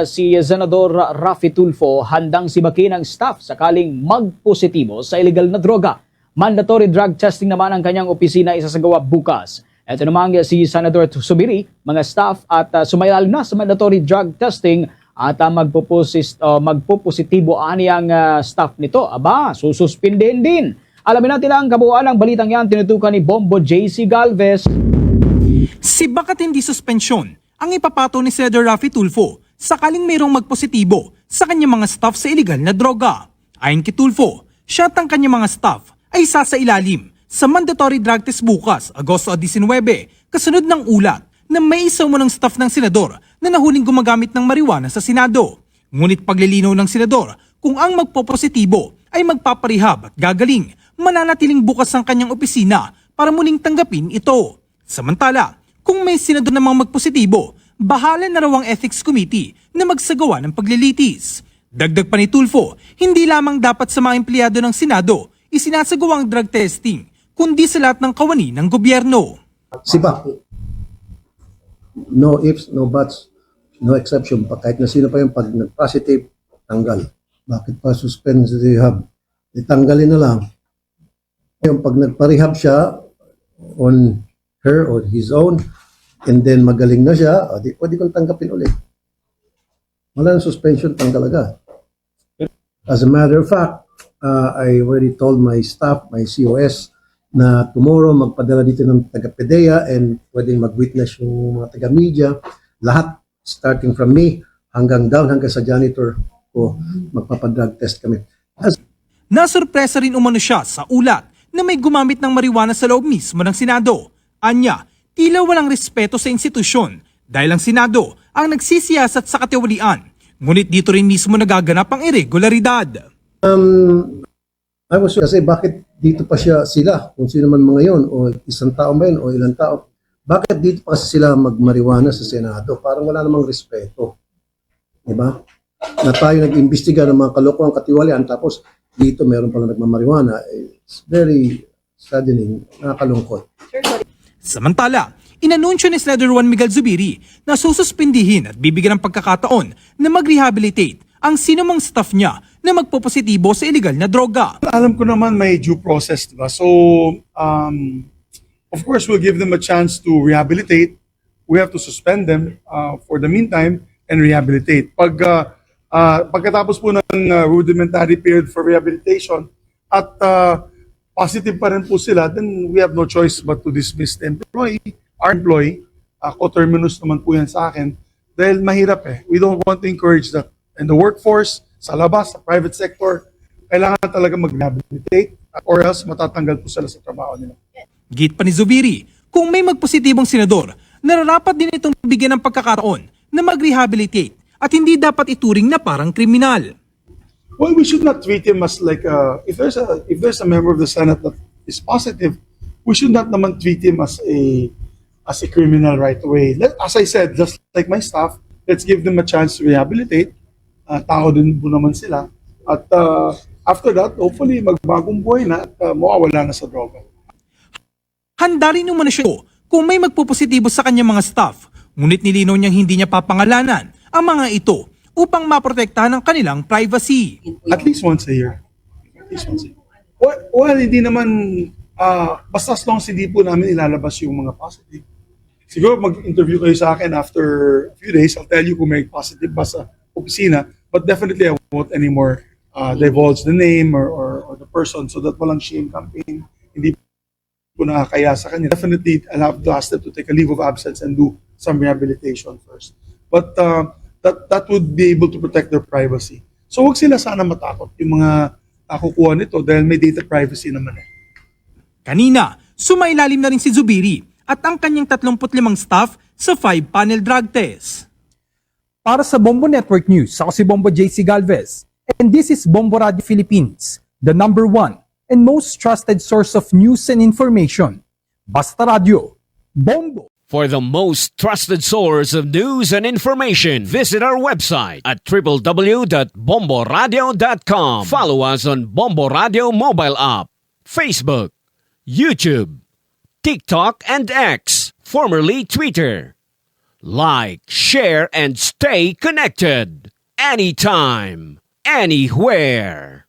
Si Senador Raffy Tulfo handang sibakin ang staff sakaling magpositibo sa illegal na droga. Mandatory drug testing naman ang kanyang opisina isasagawa bukas. Ito naman si Senador Zubiri, mga staff at sumayalim na sa mandatory drug testing at magpopositibo ani ang staff nito. Aba, sususpindihin din. Alamin natin ang kabuuan ng balitang yan tinutukan ni Bombo JC Galvez. Si bakat hindi suspensyon ang ipapato ni Senador Raffy Tulfo sakaling mayroong magpositibo sa kanyang mga staff sa iligal na droga. Ayon kay Tulfo, siya at ang kanyang mga staff ay sasailalim sa mandatory drug test bukas, Agosto 19, kasunod ng ulat na may isa umunang staff ng senador na nahuling gumagamit ng marijuana sa Senado. Ngunit paglilinaw ng senador kung ang magpopositibo ay magpaparehab at gagaling, mananatiling bukas ang kanyang opisina para muling tanggapin ito. Samantala, kung may senador namang magpositibo, bahala na raw ang Ethics Committee na magsagawa ng paglilitis. Dagdag pa ni Tulfo, hindi lamang dapat sa mga empleyado ng Senado isinasagawa ang drug testing, kundi sa lahat ng kawani ng gobyerno. Siba. No ifs, no buts, no exception. Kahit na sino pa yung pag nag-positive, tanggal. Bakit pa suspend sa rehab? Itanggalin na lang. Yung pag nagpa-rehab siya on her or his own, and then magaling na siya, pwede kong tanggapin ulit. Wala na suspension, tanggal agad. As a matter of fact, I already told my staff, my COS, na tomorrow magpadala dito ng taga-PDEA and pwedeng mag-witness yung mga taga-media. Lahat, starting from me, hanggang down, hanggang sa janitor ko, magpapadrug test kami. Nasurpresa rin umano siya sa ulat na may gumamit ng marijuana sa loob mismo ng Senado. Anya, tila walang respeto sa institusyon dahil ang Senado ang nagsisiyasat sa katiwalian. Ngunit dito rin mismo nagaganap ang irregularidad. I was kasi bakit dito pa sila, kung sino man mga yon, o isang tao ba yun, o ilang tao, bakit dito pa sila magmariwana sa Senado? Parang wala namang respeto. Diba? Na tayo nag-imbestiga ng mga kalokohan katiwalian, tapos dito meron pala nagmamariwana. It's very saddening, nakakalungkot. Samantala, inanunsyo ni Senador Juan Miguel Zubiri na sususpindihin at bibigyan ng pagkakataon na mag-rehabilitate ang sinumang staff niya na magpopositibo sa illegal na droga. Alam ko naman may due process, diba? So, of course, we'll give them a chance to rehabilitate. We have to suspend them for the meantime and rehabilitate. Pagkatapos po ng rudimentary period for rehabilitation at positive pa rin po sila, then we have no choice but to dismiss the employee. Our employee, coterminous naman po yan sa akin, dahil mahirap eh. We don't want to encourage that. In the workforce, sa labas, sa private sector, kailangan talaga mag-rehabilitate or else matatanggal po sila sa trabaho nila. Git pa ni Zubiri, kung may magpositibong senador, nararapat din itong bigyan ng pagkakataon na mag-rehabilitate at hindi dapat ituring na parang kriminal. Well, we should not treat him as like if there's a member of the Senate that is positive, we should not naman treat him as a criminal right away. As I said, just like my staff, let's give them a chance to rehabilitate. Tao din po naman sila. At after that, hopefully magbagong buhay na at mawawala na sa droga. Handa rin naman siya kung may magpupositibo sa kanyang mga staff, ngunit nilinaw niyang hindi niya papangalanan ang mga ito upang maprotektahan ang kanilang privacy. At least once a year. At least once a year. Well, hindi naman, basta as long as hindi po namin ilalabas yung mga positive. Siguro mag-interview kayo sa akin after a few days, I'll tell you kung may positive ba sa opisina, but definitely I won't anymore divulge the name or the person so that walang shame campaign. Hindi po nakakaya sa kanya. Definitely, I'll have to ask them to take a leave of absence and do some rehabilitation first. But that would be able to protect their privacy. So wag sila sana matakot yung mga kukuha nito dahil may data privacy naman eh. Kanina, sumailalim na rin si Zubiri at ang kanyang 35 staff sa 5-panel drug test. Para sa Bombo Network News, ako si Bombo JC Galvez, and this is Bombo Radio Philippines, the #1 and most trusted source of news and information. Basta Radio, Bombo! For the most trusted source of news and information, visit our website at www.bomboradio.com. Follow us on Bombo Radio mobile app, Facebook, YouTube, TikTok, and X, formerly Twitter. Like, share, and stay connected. Anytime, anywhere.